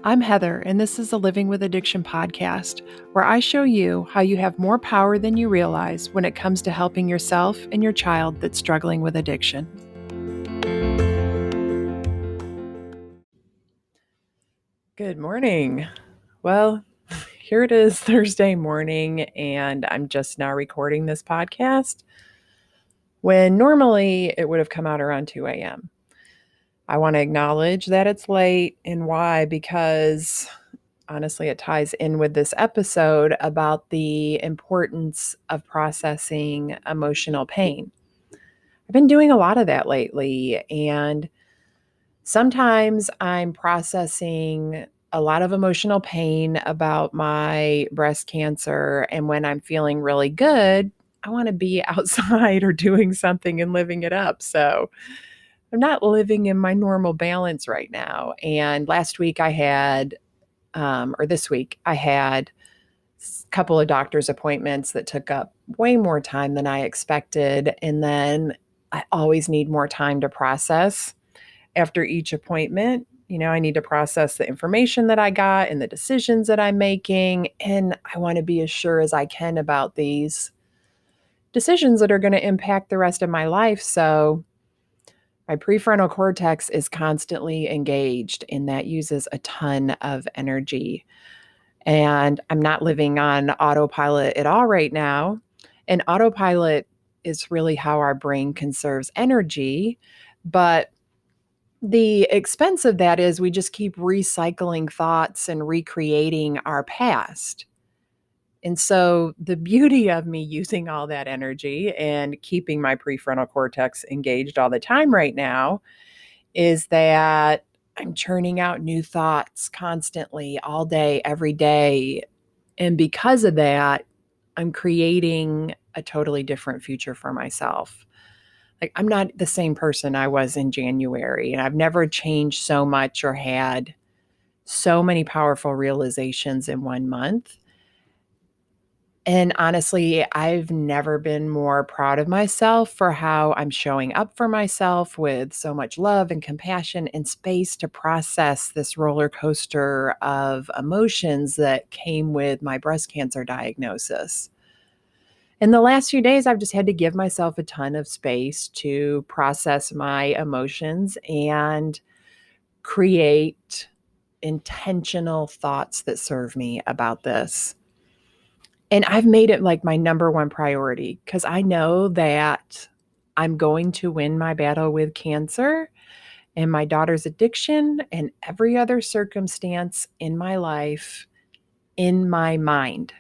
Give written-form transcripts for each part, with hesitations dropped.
I'm Heather, and this is the Living with Addiction podcast, where I show you how you have more power than you realize when it comes to helping yourself and your child that's struggling with addiction. Good morning. Well, here it is Thursday morning, and I'm just now recording this podcast when normally it would have come out around 2 a.m. I want to acknowledge that it's late, and why? Because honestly, it ties in with this episode about the importance of processing emotional pain. I've been doing a lot of that lately, and sometimes I'm processing a lot of emotional pain about my breast cancer. And when I'm feeling really good, I want to be outside or doing something and living it up. So I'm not living in my normal balance right now. And last week I had or this week, I had a couple of doctor's appointments that took up way more time than I expected. And then I always need more time to process after each appointment. I need to process the information that I got and the decisions that I'm making. And I want to be as sure as I can about these decisions that are going to impact the rest of my life. So my prefrontal cortex is constantly engaged, and that uses a ton of energy. And I'm not living on autopilot at all right now. And autopilot is really how our brain conserves energy. But the expense of that is we just keep recycling thoughts and recreating our past. And so the beauty of me using all that energy and keeping my prefrontal cortex engaged all the time right now is that I'm churning out new thoughts constantly, all day, every day. And because of that, I'm creating a totally different future for myself. Like, I'm not the same person I was in January, and I've never changed so much or had so many powerful realizations in 1 month. And honestly, I've never been more proud of myself for how I'm showing up for myself with so much love and compassion and space to process this roller coaster of emotions that came with my breast cancer diagnosis. In the last few days, I've just had to give myself a ton of space to process my emotions and create intentional thoughts that serve me about this. And I've made it like my number one priority because I know that I'm going to win my battle with cancer and my daughter's addiction and every other circumstance in my life in my mind.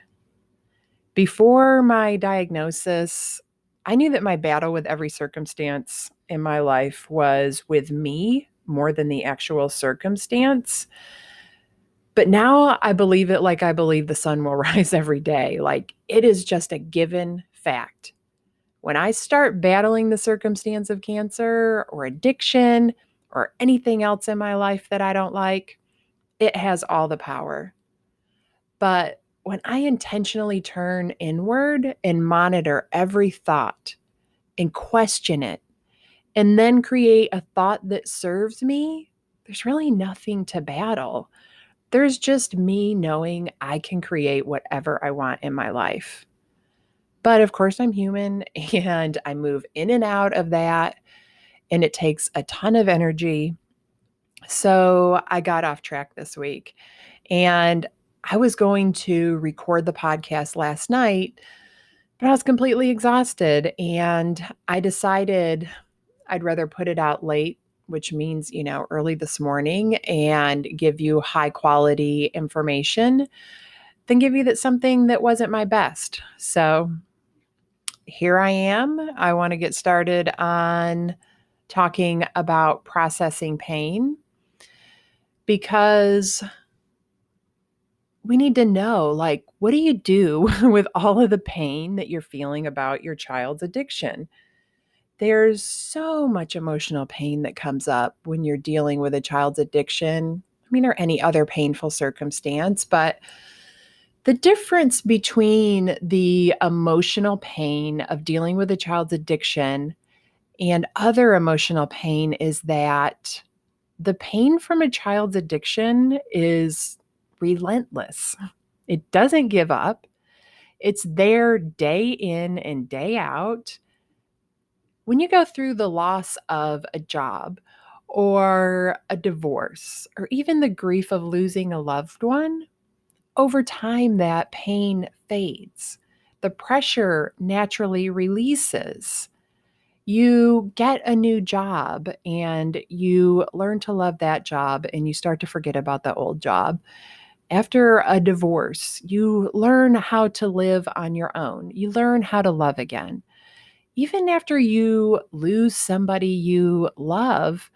Before my diagnosis, I knew that my battle with every circumstance in my life was with me more than the actual circumstance. But now I believe it like I believe the sun will rise every day. Like, it is just a given fact. When I start battling the circumstance of cancer or addiction or anything else in my life that I don't like, it has all the power. But when I intentionally turn inward and monitor every thought and question it, and then create a thought that serves me, there's really nothing to battle. There's just me knowing I can create whatever I want in my life. But of course, I'm human and I move in and out of that, and it takes a ton of energy. So I got off track this week, and I was going to record the podcast last night, but I was completely exhausted, and I decided I'd rather put it out late, which means, early this morning, and give you high quality information than give you something that wasn't my best. So here I am. I want to get started on talking about processing pain because we need to know, like, what do you do with all of the pain that you're feeling about your child's addiction? There's so much emotional pain that comes up when you're dealing with a child's addiction. I mean, or any other painful circumstance, but the difference between the emotional pain of dealing with a child's addiction and other emotional pain is that the pain from a child's addiction is relentless. It doesn't give up. It's there day in and day out. When you go through the loss of a job or a divorce or even the grief of losing a loved one, over time that pain fades. The pressure naturally releases. You get a new job and you learn to love that job and you start to forget about the old job. After a divorce, you learn how to live on your own. You learn how to love again. Even after you lose somebody you love,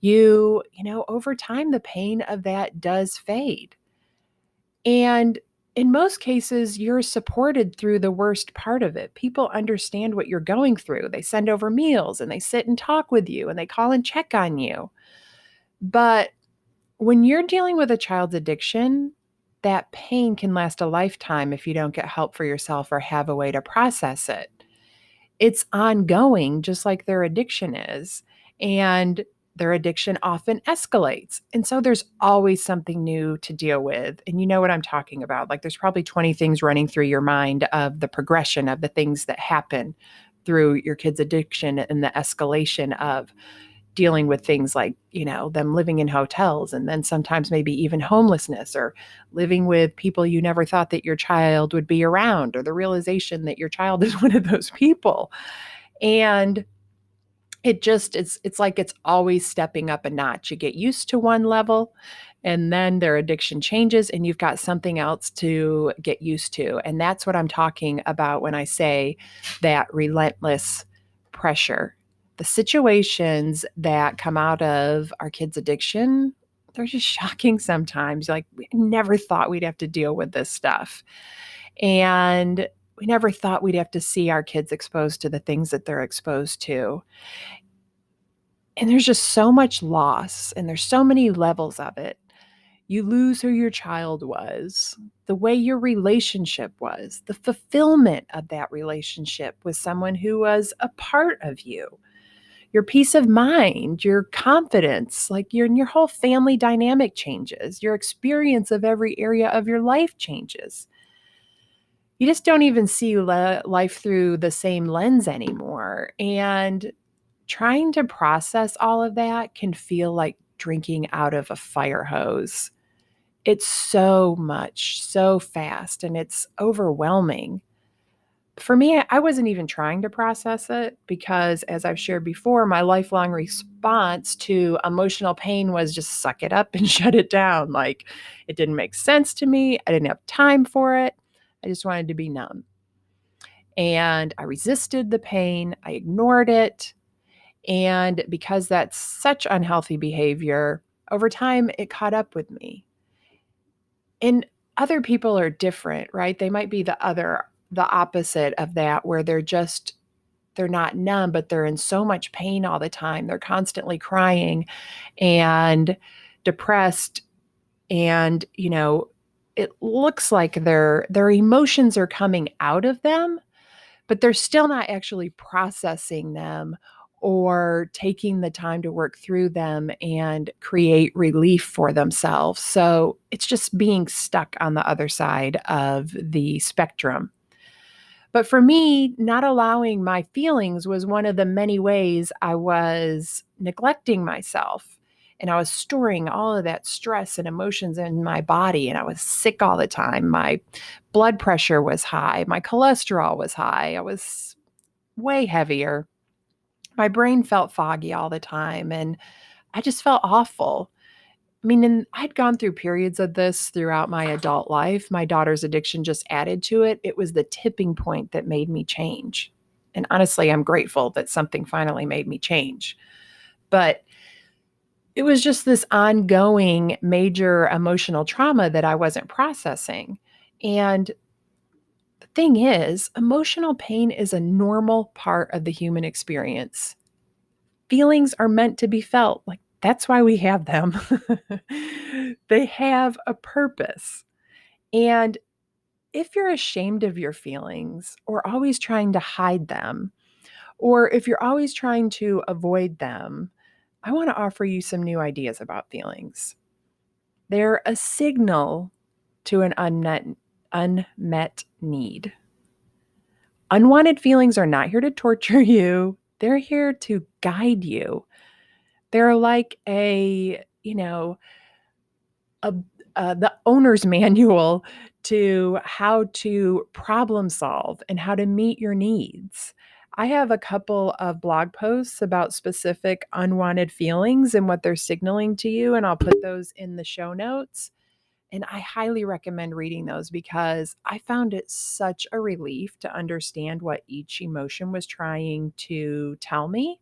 over time, the pain of that does fade. And in most cases, you're supported through the worst part of it. People understand what you're going through. They send over meals and they sit and talk with you and they call and check on you. But when you're dealing with a child's addiction, that pain can last a lifetime if you don't get help for yourself or have a way to process it. It's ongoing, just like their addiction is. And their addiction often escalates. And so there's always something new to deal with. And you know what I'm talking about. Like there's probably 20 things running through your mind of the progression of the things that happen through your kid's addiction and the escalation of dealing with things like, them living in hotels and then sometimes maybe even homelessness or living with people you never thought that your child would be around or the realization that your child is one of those people. And it's like it's always stepping up a notch. You get used to one level and then their addiction changes and you've got something else to get used to. And that's what I'm talking about when I say that relentless pressure. The situations that come out of our kids' addiction, they're just shocking sometimes. Like, we never thought we'd have to deal with this stuff. And we never thought we'd have to see our kids exposed to the things that they're exposed to. And there's just so much loss, and there's so many levels of it. You lose who your child was, the way your relationship was, the fulfillment of that relationship with someone who was a part of you, your peace of mind, your confidence, like your whole family dynamic changes, your experience of every area of your life changes. You just don't even see life through the same lens anymore. And trying to process all of that can feel like drinking out of a fire hose. It's so much, so fast, and it's overwhelming. For me, I wasn't even trying to process it because, as I've shared before, my lifelong response to emotional pain was just suck it up and shut it down. Like, it didn't make sense to me. I didn't have time for it. I just wanted to be numb. And I resisted the pain. I ignored it. And because that's such unhealthy behavior, over time, it caught up with me. And other people are different, right? They might be the opposite of that, where they're not numb, but they're in so much pain all the time. They're constantly crying and depressed. And, it looks like their emotions are coming out of them, but they're still not actually processing them or taking the time to work through them and create relief for themselves. So it's just being stuck on the other side of the spectrum. But for me, not allowing my feelings was one of the many ways I was neglecting myself. And I was storing all of that stress and emotions in my body. And I was sick all the time. My blood pressure was high. My cholesterol was high. I was way heavier. My brain felt foggy all the time. And I just felt awful. I mean, and I'd gone through periods of this throughout my adult life. My daughter's addiction just added to it. It was the tipping point that made me change. And honestly, I'm grateful that something finally made me change. But it was just this ongoing major emotional trauma that I wasn't processing. And the thing is, emotional pain is a normal part of the human experience. Feelings are meant to be felt. Like, that's why we have them. They have a purpose. And if you're ashamed of your feelings or always trying to hide them, or if you're always trying to avoid them, I want to offer you some new ideas about feelings. They're a signal to an unmet need. Unwanted feelings are not here to torture you, they're here to guide you. They're like a the owner's manual to how to problem solve and how to meet your needs. I have a couple of blog posts about specific unwanted feelings and what they're signaling to you, and I'll put those in the show notes. And I highly recommend reading those because I found it such a relief to understand what each emotion was trying to tell me.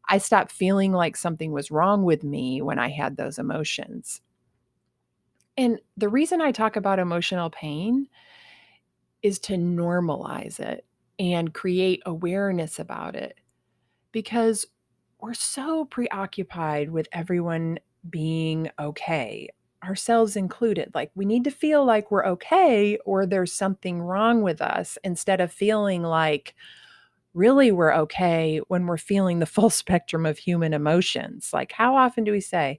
I stopped feeling like something was wrong with me when I had those emotions. And the reason I talk about emotional pain is to normalize it and create awareness about it because we're so preoccupied with everyone being okay, ourselves included. Like we need to feel like we're okay or there's something wrong with us instead of feeling like really we're okay when we're feeling the full spectrum of human emotions. Like, how often do we say,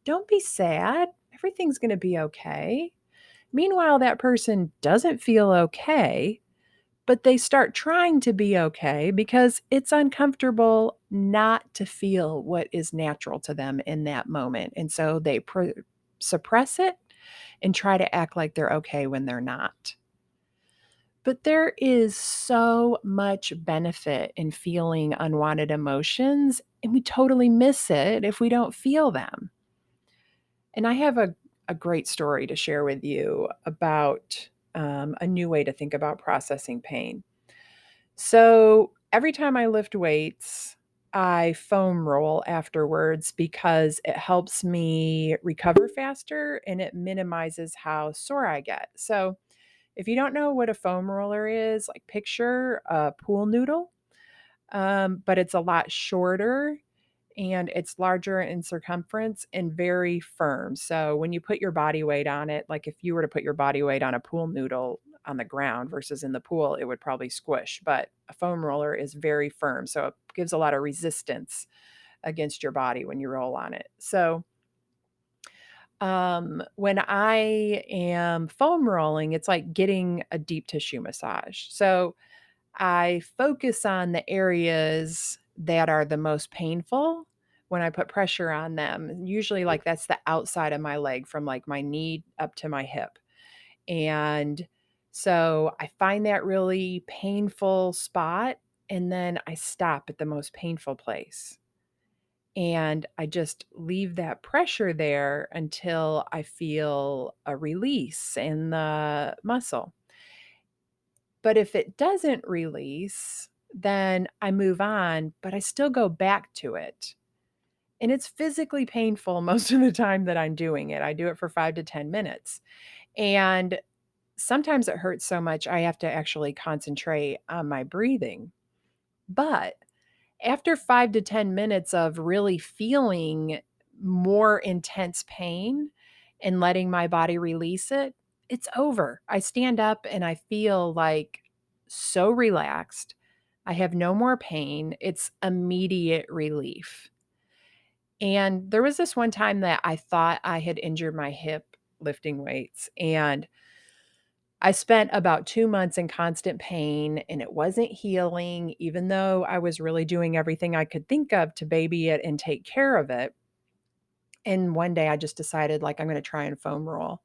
don't be sad, everything's going to be okay? Meanwhile, that person doesn't feel okay, but they start trying to be okay because it's uncomfortable not to feel what is natural to them in that moment. And so they suppress it and try to act like they're okay when they're not. But there is so much benefit in feeling unwanted emotions, and we totally miss it if we don't feel them. And I have a great story to share with you about a new way to think about processing pain. So every time I lift weights, I foam roll afterwards because it helps me recover faster and it minimizes how sore I get. So if you don't know what a foam roller is, like picture a pool noodle, but it's a lot shorter and it's larger in circumference and very firm. So when you put your body weight on it, like if you were to put your body weight on a pool noodle on the ground versus in the pool, it would probably squish. But a foam roller is very firm. So it gives a lot of resistance against your body when you roll on it. So when I am foam rolling, it's like getting a deep tissue massage. So I focus on the areas that are the most painful when I put pressure on them. Usually, like that's the outside of my leg from like my knee up to my hip. And so I find that really painful spot. And then I stop at the most painful place. And I just leave that pressure there until I feel a release in the muscle. But if it doesn't release, then I move on, but I still go back to it. And it's physically painful most of the time that I'm doing it. I do it for 5 to 10 minutes. And sometimes it hurts so much I have to actually concentrate on my breathing. But after 5 to 10 minutes of really feeling more intense pain and letting my body release it, it's over. I stand up and I feel like so relaxed. I have no more pain. It's immediate relief. And there was this one time that I thought I had injured my hip lifting weights. And I spent about 2 months in constant pain and it wasn't healing, even though I was really doing everything I could think of to baby it and take care of it. And one day I just decided, like, I'm going to try and foam roll.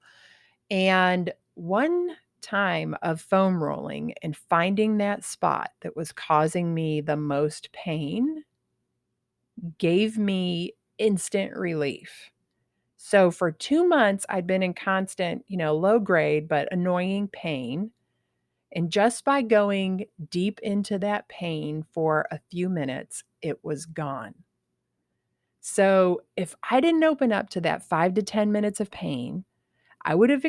And one time of foam rolling and finding that spot that was causing me the most pain gave me instant relief. So for 2 months, I'd been in constant, low grade, but annoying pain. And just by going deep into that pain for a few minutes, it was gone. So if I didn't open up to that 5 to 10 minutes of pain, I would have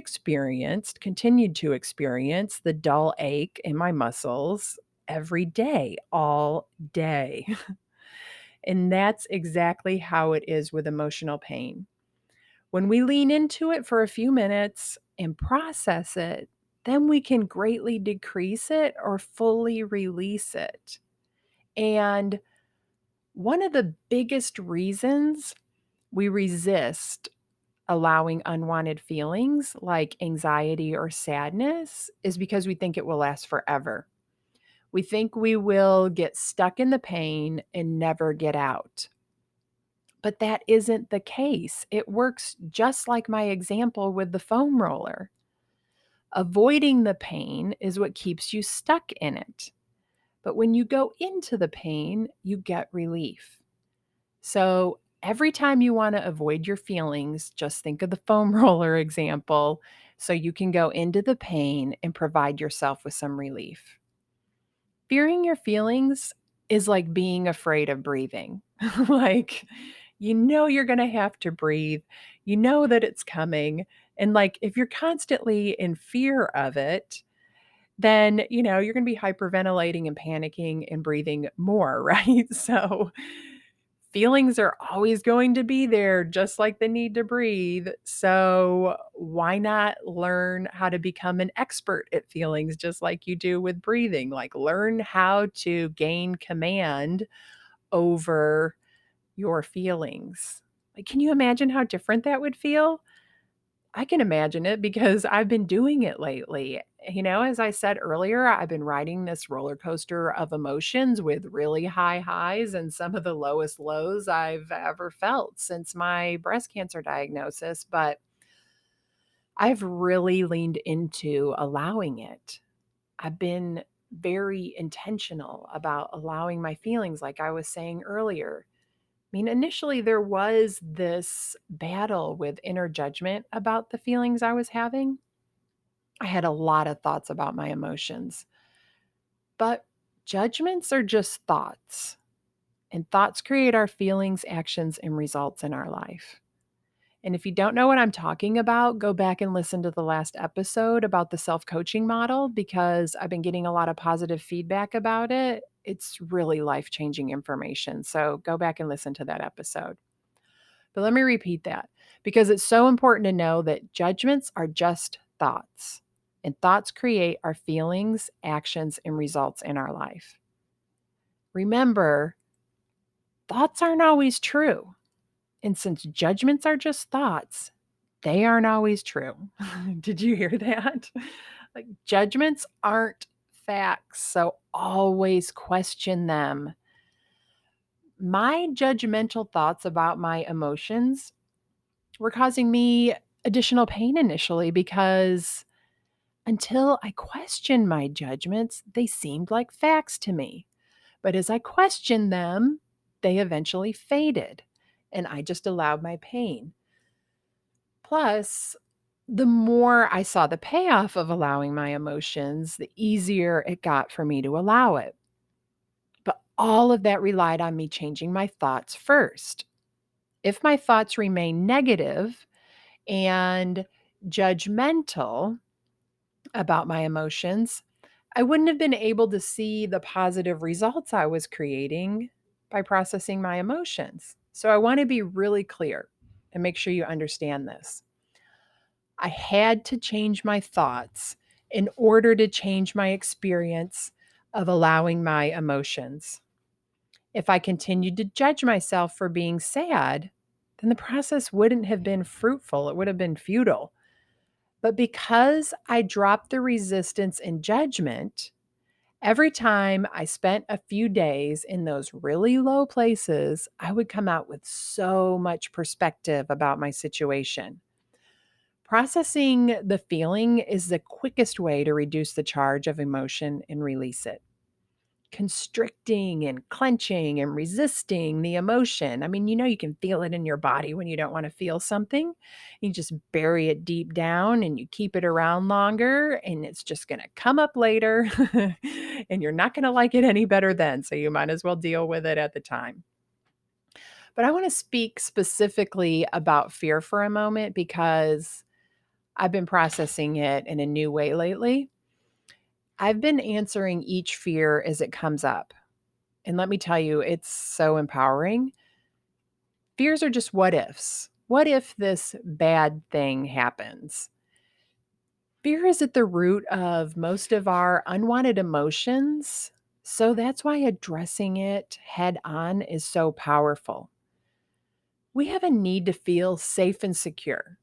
continued to experience the dull ache in my muscles every day, all day. And that's exactly how it is with emotional pain. When we lean into it for a few minutes and process it, then we can greatly decrease it or fully release it. And One of the biggest reasons we resist allowing unwanted feelings like anxiety or sadness is because we think it will last forever. We think we will get stuck in the pain and never get out. But that isn't the case. It works just like my example with the foam roller. Avoiding the pain is what keeps you stuck in it. But when you go into the pain, you get relief. So every time you want to avoid your feelings, just think of the foam roller example so you can go into the pain and provide yourself with some relief. Fearing your feelings is like being afraid of breathing. Like, you know, you're going to have to breathe, you know that it's coming. And like, if you're constantly in fear of it, then, you're going to be hyperventilating and panicking and breathing more, right? So, feelings are always going to be there, just like the need to breathe. So, why not learn how to become an expert at feelings just like you do with breathing? Like, learn how to gain command over your feelings. Like, can you imagine how different that would feel? I can imagine it because I've been doing it lately. As I said earlier, I've been riding this roller coaster of emotions with really high highs and some of the lowest lows I've ever felt since my breast cancer diagnosis. But I've really leaned into allowing it. I've been very intentional about allowing my feelings, like I was saying earlier. I mean, initially, there was this battle with inner judgment about the feelings I was having. I had a lot of thoughts about my emotions, but judgments are just thoughts, and thoughts create our feelings, actions, and results in our life. And if you don't know what I'm talking about, go back and listen to the last episode about the self coaching model because I've been getting a lot of positive feedback about it. It's really life changing information. So go back and listen to that episode. But let me repeat that because it's so important to know that judgments are just thoughts, and thoughts create our feelings, actions, and results in our life. Remember, thoughts aren't always true. And since judgments are just thoughts, they aren't always true. Did you hear that? Like, judgments aren't facts, so always question them. My judgmental thoughts about my emotions were causing me additional pain initially because until I questioned my judgments, they seemed like facts to me. But as I questioned them, they eventually faded and I just allowed my pain. Plus, the more I saw the payoff of allowing my emotions, the easier it got for me to allow it. But all of that relied on me changing my thoughts first. If my thoughts remain negative and judgmental about my emotions, I wouldn't have been able to see the positive results I was creating by processing my emotions. So I want to be really clear and make sure you understand this. I had to change my thoughts in order to change my experience of allowing my emotions. If I continued to judge myself for being sad, then the process wouldn't have been fruitful. It would have been futile. But because I dropped the resistance and judgment, every time I spent a few days in those really low places, I would come out with so much perspective about my situation. Processing the feeling is the quickest way to reduce the charge of emotion and release it. Constricting and clenching and resisting the emotion. I mean, you can feel it in your body when you don't want to feel something. You just bury it deep down and you keep it around longer, and it's just going to come up later. And you're not going to like it any better then. So you might as well deal with it at the time. But I want to speak specifically about fear for a moment because I've been processing it in a new way lately. I've been answering each fear as it comes up. And let me tell you, it's so empowering. Fears are just what ifs. What if this bad thing happens? Fear is at the root of most of our unwanted emotions. So that's why addressing it head on is so powerful. We have a need to feel safe and secure.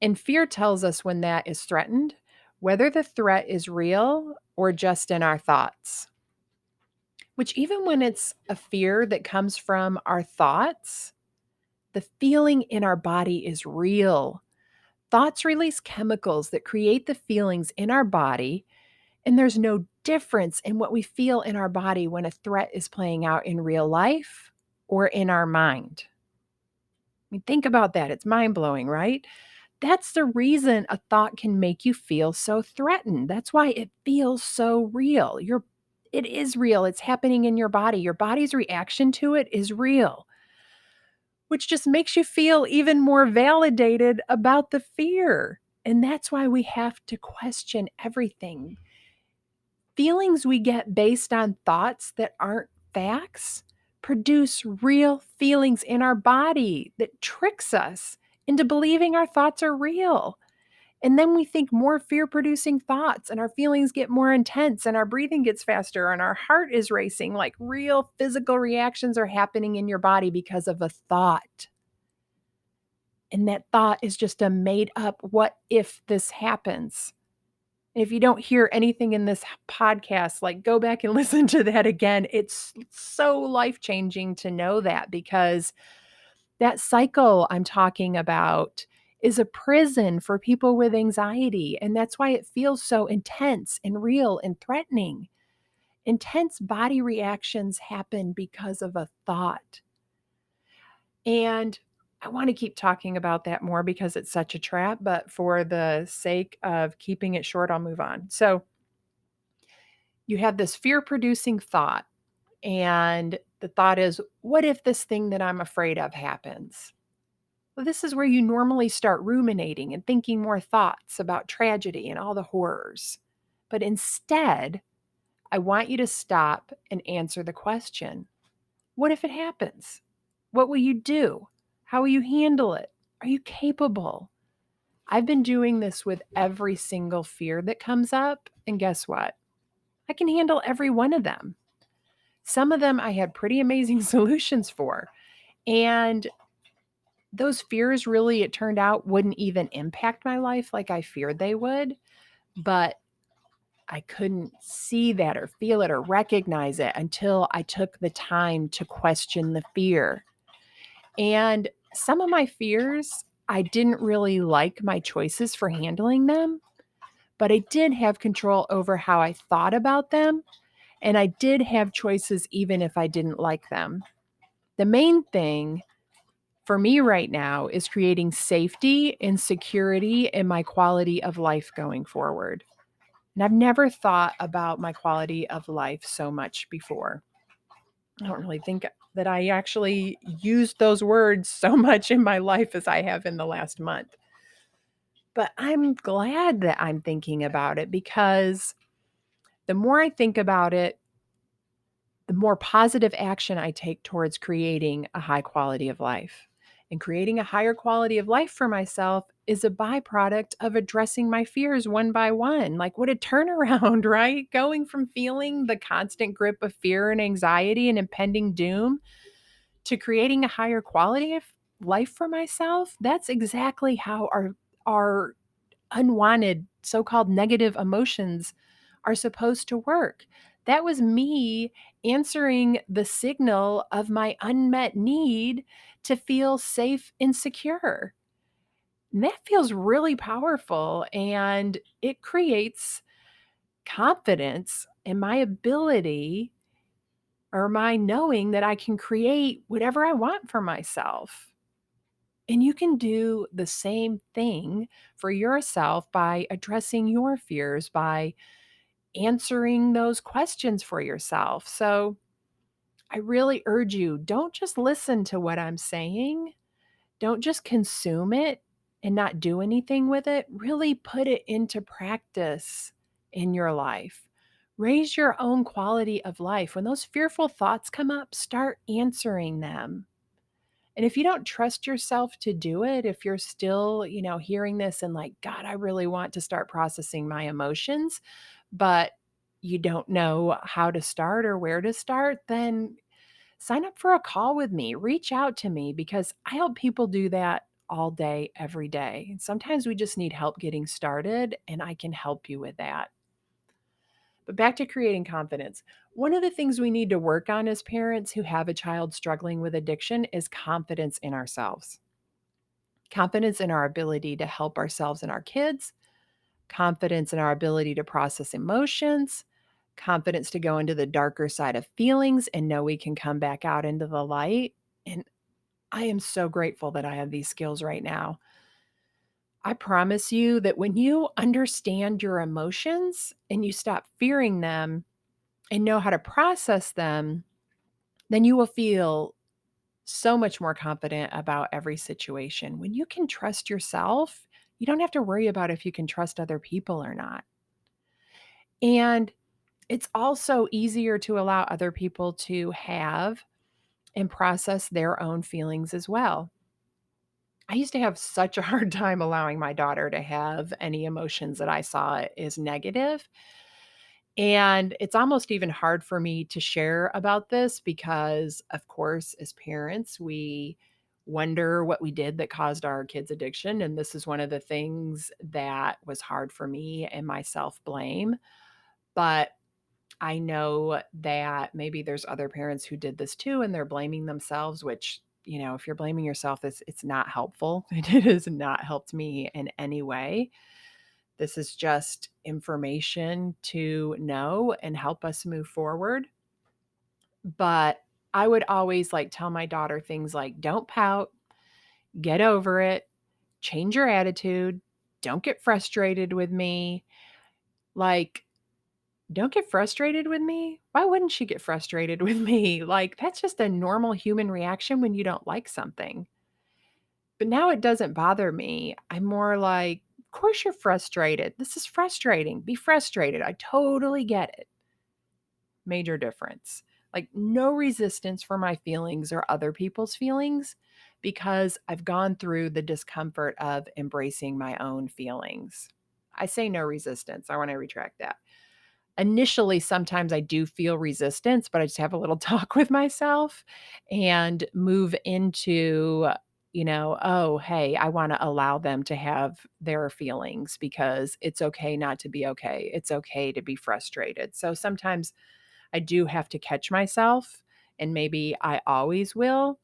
And fear tells us when that is threatened, whether the threat is real or just in our thoughts. Which, even when it's a fear that comes from our thoughts, the feeling in our body is real. Thoughts release chemicals that create the feelings in our body, and there's no difference in what we feel in our body when a threat is playing out in real life or in our mind. I mean, think about that. It's mind blowing, right? That's the reason a thought can make you feel so threatened. That's why it feels so real. It is real. It's happening in your body. Your body's reaction to it is real, which just makes you feel even more validated about the fear. And that's why we have to question everything. Feelings we get based on thoughts that aren't facts produce real feelings in our body that tricks us into believing our thoughts are real. And then we think more fear producing thoughts, and our feelings get more intense, and our breathing gets faster, and our heart is racing. Like real physical reactions are happening in your body because of a thought. And that thought is just a made up, what if this happens? And if you don't hear anything in this podcast, like go back and listen to that again. It's so life changing to know that, because that cycle I'm talking about is a prison for people with anxiety. And that's why it feels so intense and real and threatening. Intense body reactions happen because of a thought. And I want to keep talking about that more because it's such a trap, but for the sake of keeping it short, I'll move on. So you have this fear producing thought, and the thought is, what if this thing that I'm afraid of happens? Well, this is where you normally start ruminating and thinking more thoughts about tragedy and all the horrors. But instead, I want you to stop and answer the question, what if it happens? What will you do? How will you handle it? Are you capable? I've been doing this with every single fear that comes up. And guess what? I can handle every one of them. Some of them I had pretty amazing solutions for. And those fears really, it turned out, wouldn't even impact my life like I feared they would. But I couldn't see that or feel it or recognize it until I took the time to question the fear. And some of my fears, I didn't really like my choices for handling them, but I did have control over how I thought about them. And I did have choices even if I didn't like them. The main thing for me right now is creating safety and security in my quality of life going forward. And I've never thought about my quality of life so much before. I don't really think that I actually used those words so much in my life as I have in the last month. But I'm glad that I'm thinking about it, because the more I think about it, the more positive action I take towards creating a high quality of life. And creating a higher quality of life for myself is a byproduct of addressing my fears one by one. Like, what a turnaround, right? Going from feeling the constant grip of fear and anxiety and impending doom to creating a higher quality of life for myself. That's exactly how our unwanted so-called negative emotions are supposed to work. That was me answering the signal of my unmet need to feel safe and secure. And that feels really powerful, and it creates confidence in my ability, or my knowing that I can create whatever I want for myself. And you can do the same thing for yourself by addressing your fears, by answering those questions for yourself. So I really urge you, don't just listen to what I'm saying. Don't just consume it and not do anything with it. Really put it into practice in your life. Raise your own quality of life. When those fearful thoughts come up, start answering them. And if you don't trust yourself to do it, if you're still, hearing this and like, God, I really want to start processing my emotions, but you don't know how to start or where to start, then sign up for a call with me. Reach out to me because I help people do that all day, every day. And sometimes we just need help getting started, and I can help you with that. But back to creating confidence. One of the things we need to work on as parents who have a child struggling with addiction is confidence in ourselves, confidence in our ability to help ourselves and our kids, confidence in our ability to process emotions, confidence to go into the darker side of feelings and know we can come back out into the light. And I am so grateful that I have these skills right now. I promise you that when you understand your emotions and you stop fearing them and know how to process them, then you will feel so much more confident about every situation. When you can trust yourself, you don't have to worry about if you can trust other people or not. And it's also easier to allow other people to have and process their own feelings as well. I used to have such a hard time allowing my daughter to have any emotions that I saw as negative. And it's almost even hard for me to share about this because, of course, as parents, we wonder what we did that caused our kids' addiction. And this is one of the things that was hard for me and my self blame. But I know that maybe there's other parents who did this too, and they're blaming themselves, which, if you're blaming yourself, it's not helpful. It has not helped me in any way. This is just information to know and help us move forward. But I would always like tell my daughter things like, don't pout, get over it, change your attitude, don't get frustrated with me. Like, don't get frustrated with me? Why wouldn't she get frustrated with me? Like, that's just a normal human reaction when you don't like something. But now it doesn't bother me. I'm more like, of course you're frustrated. This is frustrating. Be frustrated. I totally get it. Major difference. Like, no resistance for my feelings or other people's feelings because I've gone through the discomfort of embracing my own feelings. I say no resistance. I want to retract that. Initially, sometimes I do feel resistance, but I just have a little talk with myself and move into, oh, hey, I want to allow them to have their feelings because it's okay not to be okay. It's okay to be frustrated. So sometimes I do have to catch myself, and maybe I always will,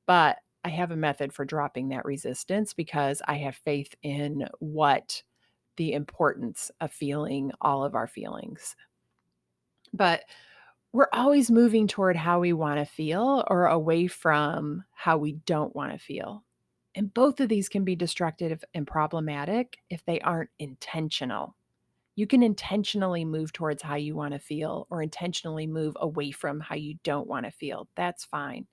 but I have a method for dropping that resistance because I have faith in what the importance of feeling all of our feelings. But we're always moving toward how we want to feel or away from how we don't want to feel. And both of these can be destructive and problematic if they aren't intentional. You can intentionally move towards how you want to feel or intentionally move away from how you don't want to feel. That's fine.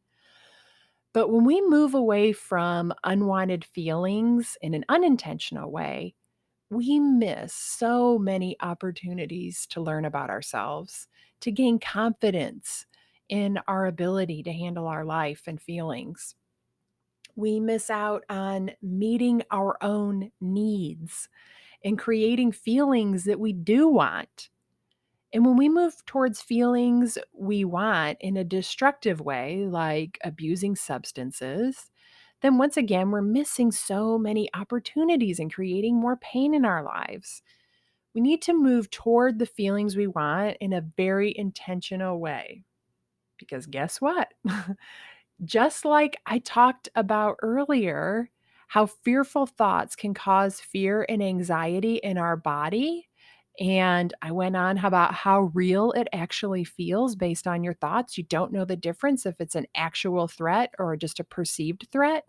But when we move away from unwanted feelings in an unintentional way, we miss so many opportunities to learn about ourselves, to gain confidence in our ability to handle our life and feelings. We miss out on meeting our own needs and creating feelings that we do want. And when we move towards feelings we want in a destructive way, like abusing substances, then once again, we're missing so many opportunities and creating more pain in our lives. We need to move toward the feelings we want in a very intentional way. Because guess what? Just like I talked about earlier, how fearful thoughts can cause fear and anxiety in our body. And I went on about how real it actually feels based on your thoughts. You don't know the difference if it's an actual threat or just a perceived threat.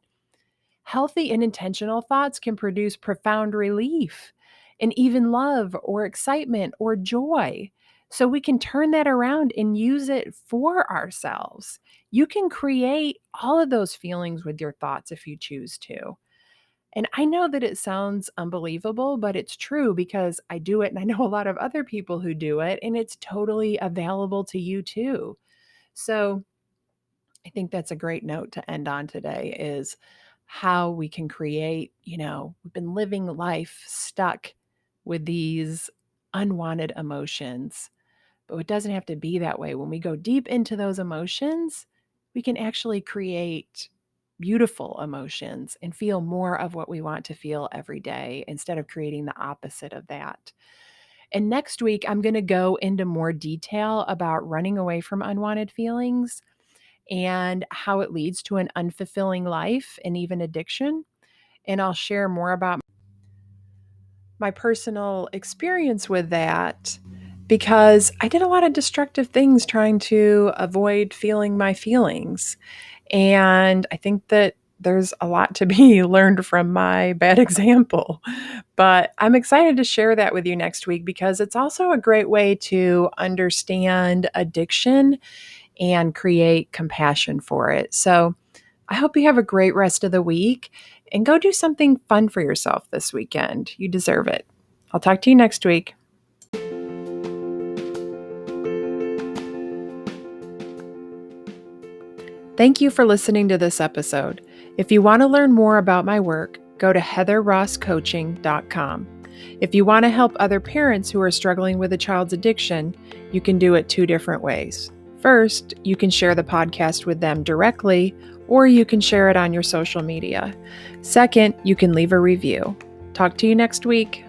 Healthy and intentional thoughts can produce profound relief and even love or excitement or joy. So we can turn that around and use it for ourselves. You can create all of those feelings with your thoughts if you choose to. And I know that it sounds unbelievable, but it's true because I do it and I know a lot of other people who do it, and it's totally available to you too. So I think that's a great note to end on today is how we can create, we've been living life stuck with these unwanted emotions. But it doesn't have to be that way. When we go deep into those emotions, we can actually create beautiful emotions and feel more of what we want to feel every day instead of creating the opposite of that. And next week, I'm going to go into more detail about running away from unwanted feelings and how it leads to an unfulfilling life and even addiction. And I'll share more about my personal experience with that because I did a lot of destructive things trying to avoid feeling my feelings. And I think that there's a lot to be learned from my bad example. But I'm excited to share that with you next week because it's also a great way to understand addiction and create compassion for it. So I hope you have a great rest of the week and go do something fun for yourself this weekend. You deserve it. I'll talk to you next week. Thank you for listening to this episode. If you want to learn more about my work, go to heatherrosscoaching.com. If you want to help other parents who are struggling with a child's addiction, you can do it 2 different ways. First, you can share the podcast with them directly, or you can share it on your social media. Second, you can leave a review. Talk to you next week.